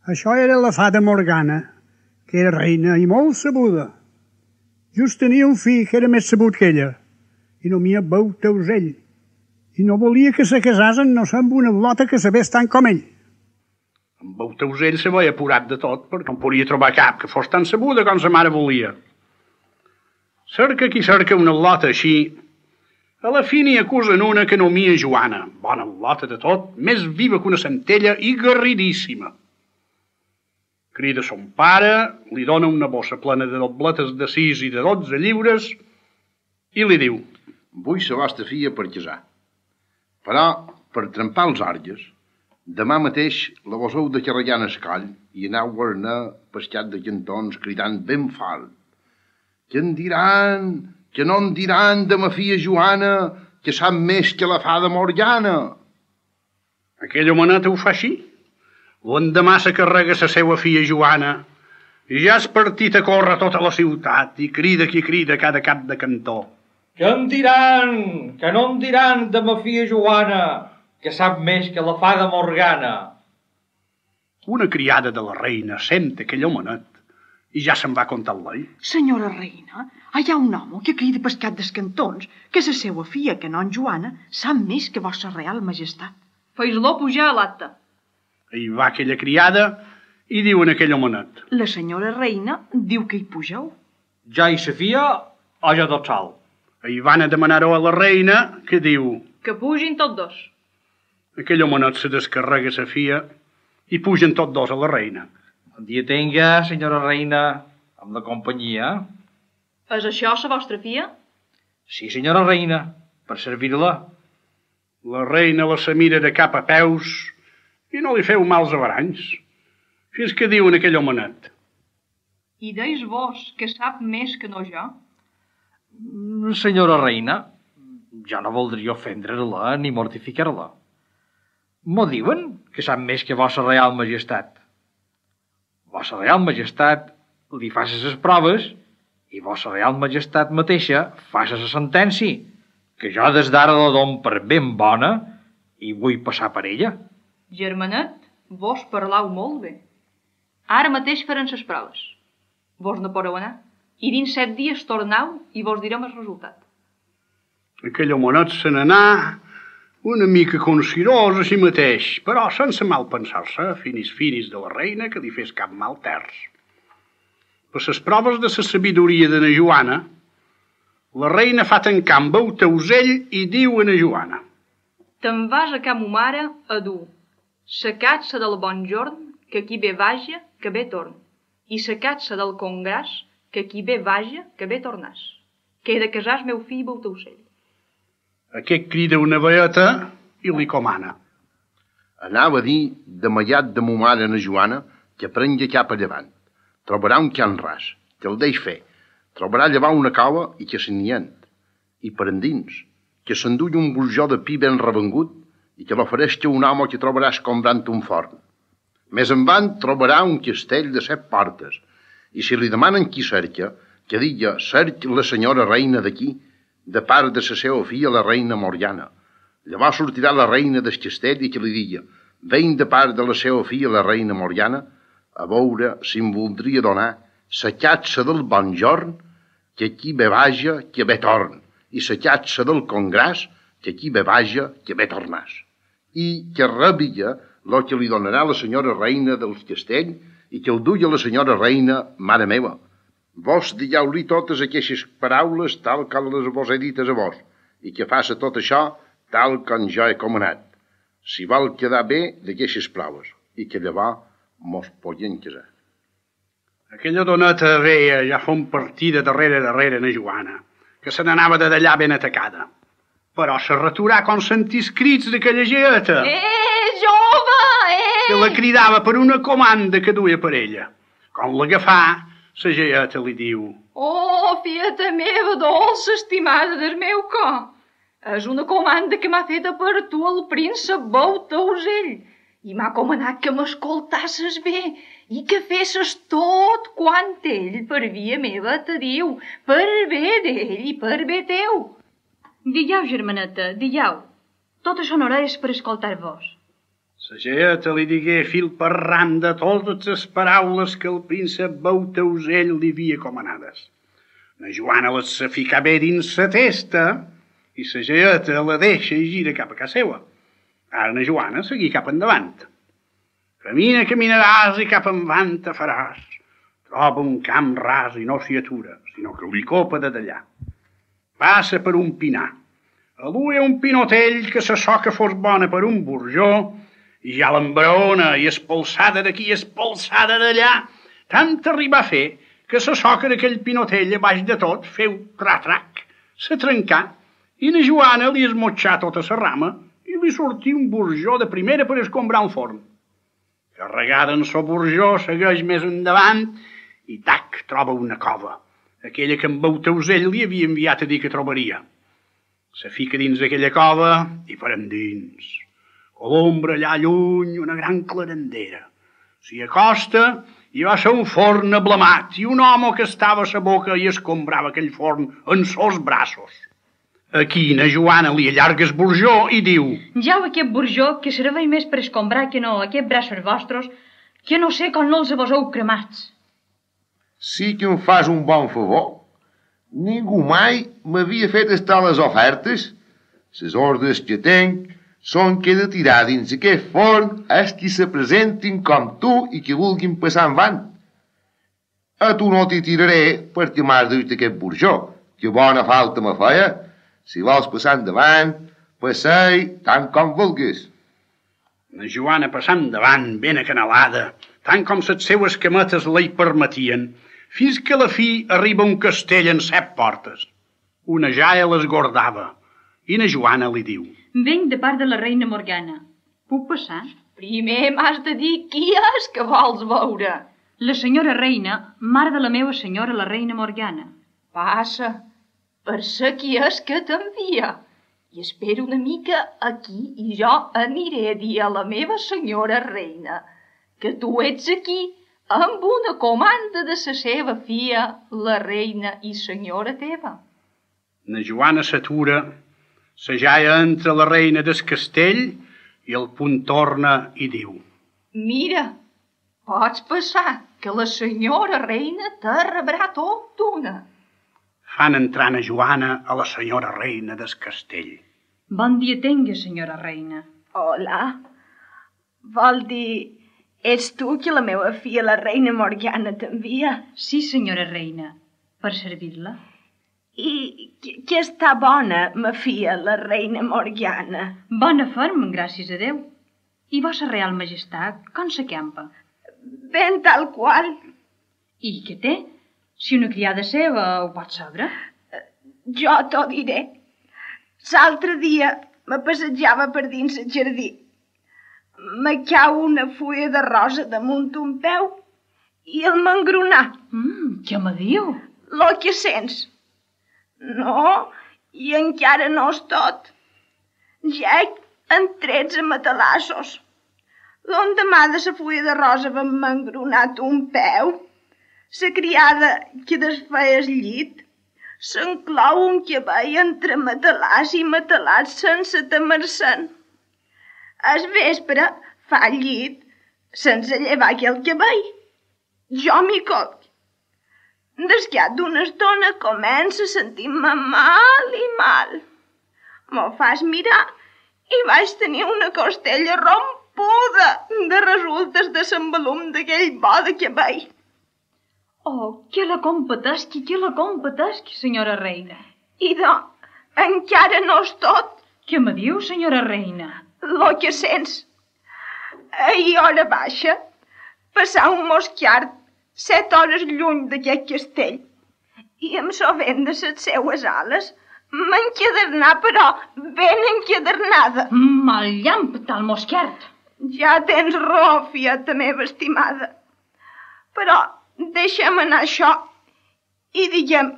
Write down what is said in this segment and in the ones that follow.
Això era la fada Morgana, que era reina i molt sabuda. Just tenia un fill que era més sabut que ella, i nomia Bautausell, i no volia que se casasen no sé amb una blota que sabés tant com ell. En Bautausell se veia apurat de tot, perquè no podia trobar cap que fos tan sabuda com sa mare volia. Cerca qui cerca una lota així, a la fi n'hi acusen una que nomia Joana, bona lota de tot, més viva que una centella i garridíssima. Crida son pare, li dona una bossa plena de dobletes de 6 i de 12 lliures i li diu: vull sa vostra filla per casar. Però, per trempar els orges, demà mateix la vos heu de carregar en escoll i aneu a guarnar pescat de cantons cridant ben fort. Que en diran, que no en diran de ma filla Joana, que sap més que la fada Morgana. Aquell homenet ho fa així. L'endemà se carrega sa seva filla Joana i ja és partit a córrer tota la ciutat i crida qui crida cada cap de cantó. Que en diran, que no en diran de ma filla Joana, que sap més que la fada Morgana. Una criada de la reina sent aquell homenet i ja se'n va contar l'ell. Senyora reina, hi ha un home que crida pescat dels cantons que la seva filla, que no en Joana, sap més que vostra real majestat. Fes-lo pujar a l'acte. Hi va aquella criada i diu en aquell homenet: La senyora reina diu que hi pugeu. Ja hi sa filla o ja tot sol? Hi van a demanar-ho a la reina, que diu: Que pugin tots dos. Aquell homenet se descarrega sa filla i pugen tots dos a la reina. Bon dia tenga, senyora reina, amb la companyia. És això la vostra filla? Sí, senyora reina, per servir-la. La reina la se mira de cap a peus i no li feu mals avaranys, fins que diu en aquell homenet: I deis vos que sap més que no jo? Senyora reina, jo no voldria ofendre-la ni mortificar-la. M'ho diuen que sap més que vossa real majestat. Vossa real majestat li fa ses proves i vossa real majestat mateixa fa sa sentència, que jo des d'ara la dom per ben bona i vull passar per ella. Germanet, vos parlau molt bé. Ara mateix faran ses proves. Vos no podeu anar. I dins 7 dies tornau i vos direm el resultat. Aquell homenet se n'anà una mica considós a si mateix, però sense mal pensar-se, finis de la reina, que li fes cap mal terç. Per ses proves de sa sabidoria de na Joana, la reina fa tancar amb Bautausell i diu a na Joana: Te'n vas a ca mo mare a dur sa catsa del bon jorn, que qui bé vaja, que bé torn, i sa catsa del congràs, que qui bé vaja, que bé tornàs, que he de casar el meu fill Bautausell. Aquest crida una veieta i li comana: Anava a dir de mallat de mo mare na Joana que prengui cap a llevant. Trobarà un can ras, que el deix fer. Trobarà llevar una cova i que se'n hi ent. I per endins, que s'endugui un burjó de pi ben revengut i que l'ofereixi un home que trobarà escombrant un forn. Més endavant trobarà un castell de 7 portes, i si li demanen qui cerca, que diga: cerc la senyora reina d'aquí, de part de la seva filla, la reina Morgana. Llavors sortirà la reina del castell i que li diga: venc de part de la seva filla, la reina Morgana, a veure si em voldria donar sa catsa del bon jorn, que aquí bé vaja, que bé torn, i sa catsa del congràs, que aquí bé vaja, que bé tornàs. I que rebia lo que li donarà la senyora reina del castell i que el duia la senyora reina, mare meva. Vos digueu-li totes aquestes paraules tal com les vos he dites a vos i que faça tot això tal com jo he comanat. Si vol quedar bé d'aquestes proves i que llavors mos podien casar. Aquella doneta veia ja fa un partit de darrere na Joana, que se n'anava de d'allà ben atacada. Però se returà quan sentís crits d'aquella geeta. Jove, Que la cridava per una comanda que duia per ella. Quan l'agafà, la geeta li diu: Oh, fieta meva, dolça, estimada del meu cor. És una comanda que m'ha feta per tu el príncep Bautausell i m'ha comanat que m'escoltasses bé i que fesses tot quant ell per via meva te diu, per bé d'ell i per bé teu. Digueu, germaneta, digueu. Tot això no és per escoltar-vos. La geieta li digué fil per randa totes les paraules que el príncep Bautausell li havia comanades. La Joana les se fica bé dins la testa i la geieta la deixa i gira cap a casa seva. Ara la Joana seguí cap endavant. Camina, caminaràs i cap endavant te faràs. Troba un camp ras i no s'hi atura, sinó que li copa de d'allà. Passa per un pinar. A l'u hi ha un pinotell que se so que fos bona per un burjó i ja l'embraona i espolsada d'aquí i espolsada d'allà, tant arriba a fer que se so que d'aquell pinotell a baix de tot feu tratrac, se trencà i la Joana li esmotxà tota la rama i li sortí un burjó de primera per escombrar el forn. Carregada en so burjó, segueix més endavant i tac, troba una cova, aquella que en Bautausell li havia enviat a dir que trobaria. Se fica dins aquella cova i per endins. A l'ombra allà lluny una gran clarandera. S'hi acosta i va ser un forn ablamat i un home que estava a sa boca i escombrava aquell forn en sos braços. Aquí na Joana li allarga el burjó i diu: Jau aquest burjó que serveix més per escombrar que no aquests braços vostres, que no sé com no els vos heu cremats. Sí que em fas un bon favor. Ningú mai m'havia fet estar les ofertes. Les ordres que tenc són que he de tirar dins aquest forn els qui se presentin com tu i que vulguin passar avant. A tu no t'hi tiraré perquè m'has dit aquest burjó, que bona falta me feia. Si vols passar endavant, passei tant com vulguis. La Joana passant endavant, ben acanalada, tant com les seues cametes li permetien, fins que a la fi arriba un castell amb 7 portes. Una jaia les guardava, i la Joana li diu: Venc de part de la reina Morgana. Puc passar? Primer m'has de dir qui és que vols veure. La senyora reina, mare de la meva senyora, la reina Morgana. Passa, per ser qui és que t'envia. I espera una mica aquí i jo aniré a dir a la meva senyora reina que tu ets aquí amb una comanda de la seva filla, la reina i senyora teva. La Joana s'atura, la jaia entra la reina del castell i el punt torna i diu: Mira, pots passar, que la senyora reina te rebrà tot d'una. Fan entrar na Joana a la senyora reina del castell. Bon dia tenga, senyora reina. Hola. Vol dir, ets tu que la meva filla, la reina Morgana, t'envia? Sí, senyora reina, per servir-la. I que està bona, ma filla, la reina Morgana? Bona forma, gràcies a Déu. I vossa real majestat, com s'acampa? Ben tal qual. I què té? Si una criada seva ho pot saber? Jo t'ho diré. L'altre dia me passejava per dins el jardí. Me cau una fulla de rosa damunt un peu i el m'engronà. Què me diu? Lo que sents. No, i encara no és tot. Ja en 13 matalassos. D'on demà de la fulla de rosa m'ha engronat un peu. La criada que desfeia el llit s'enclou un cabell entre matalàs i matalàs sense temer-se'n. Al vespre fa el llit sense llevar aquell cabell. Jo m'hi coc. Descat d'una estona comença a sentir-me mal i mal. M'ho fas mirar i vaig tenir una costella rompuda de resultes de l'embalum d'aquell bo de cabell. Oh, que la competesqui, senyora reina. I encara no és tot. Què me diu, senyora reina? Lo que sents. Ahir hora baixa, passar un mosquiart 7 hores lluny d'aquest castell i amb sovint de les seues ales m'enquadernà, però ben enquadernada. Mal llamp, tal mosquiart. Ja tens raó, fieta meva estimada. Però deixem anar això i diguem,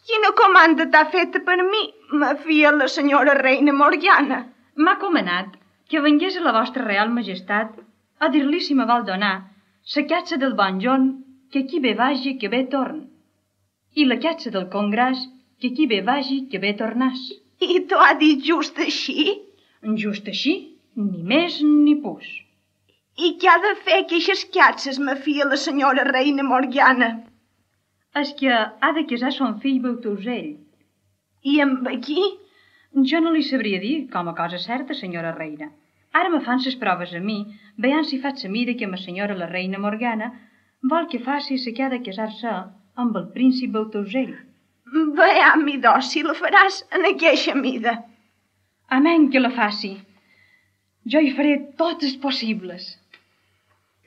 quina comanda t'ha feta per mi, ma filla, la senyora reina Morgana? M'ha comanat que vengués a la vostra real majestat a dir-li si me val donar la catxa del bon John, que aquí bé vagi, que bé torn, i la catxa del congràs, que aquí bé vagi, que bé tornàs. I t'ho ha dit just així? Just així? Ni més ni pus. I què ha de fer aquestes catses, ma filla, la senyora reina Morgana? És que ha de casar son fill Bautausell. I amb aquí? Jo no li sabria dir com a cosa certa, senyora reina. Ara me fan ses proves a mi, veient si faig la mida que ma senyora la reina Morgana vol que faci la que ha de casar-se amb el príncip Bautausell. Veiem, mi dos, si la faràs en aquesta mida. Amén que la faci. Jo hi faré totes possibles.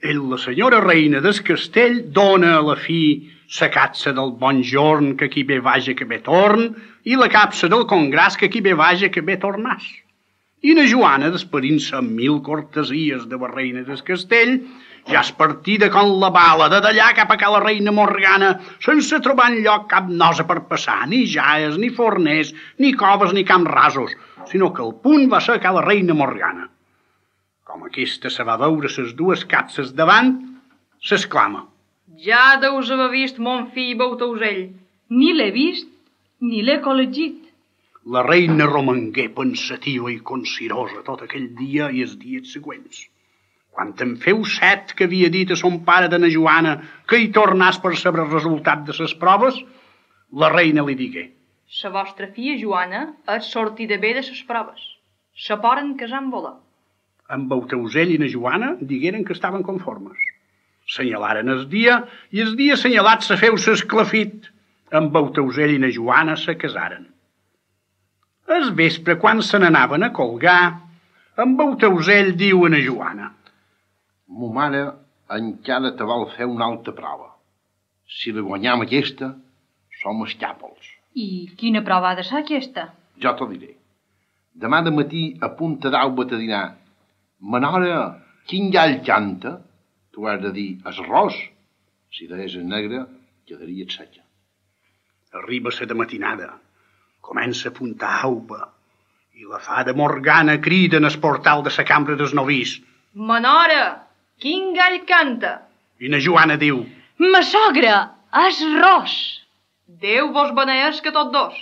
La senyora reina del castell dona a la fi la capsa del bon jorn que qui bé vaja que bé torn i la capsa del congràs que qui bé vaja que bé tornàs. I na Joana, desperint-se amb 1000 cortesies de la reina del castell, ja és partida con la bala de d'allà cap a la reina Morgana sense trobar enlloc cap nosa per passar, ni jaes, ni forners, ni coves, ni camps rasos, sinó que el punt va ser la reina Morgana. Com aquesta se va veure ses dues capses davant, s'exclama: Ja deus haver vist mon fill Bautausell. Ni l'he vist, ni l'he col·legit. La reina romangué pensativa i consirosa tot aquell dia i els dies següents. Quan en feu 7 que havia dit a son pare de na Joana que hi tornàs per saber el resultat de ses proves, la reina li digué: La vostra filla Joana és sortida bé de ses proves. Se poden casar amb voler. En Bautausell i na Joana digueren que estaven conformes. Senyalaren el dia i el dia senyalat se feu s'esclafit. En Bautausell i na Joana se casaren. El vespre, quan se n'anaven a colgar, en Bautausell diu a na Joana: Mo mare encara te vol fer una altra prova. Si la guanyam aquesta, som escàpols. I quina prova ha de ser aquesta? Jo t'ho diré. Demà de matí a punta d'alba a dinar. Menora, quin gall canta? Tu has de dir es ros. Si deies en negre, quedaria seca. Arriba la de matinada. Comença a apuntar aupa. I la fada Morgana crida en el portal de la cambra dels novis: Menora, quin gall canta? I na Joana diu: Ma sogra, és ros. Déu vos beneeix que tots dos.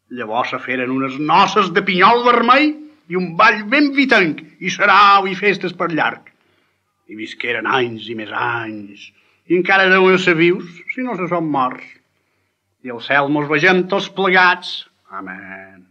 Llavors se feren unes noces de pinyol vermell i un ball ben vitanc, i sarau i festes per llarg. I visqueren anys i més anys, i encara deuen ser vius, si no se són morts. I al cel mos vegem tots plegats. Amén.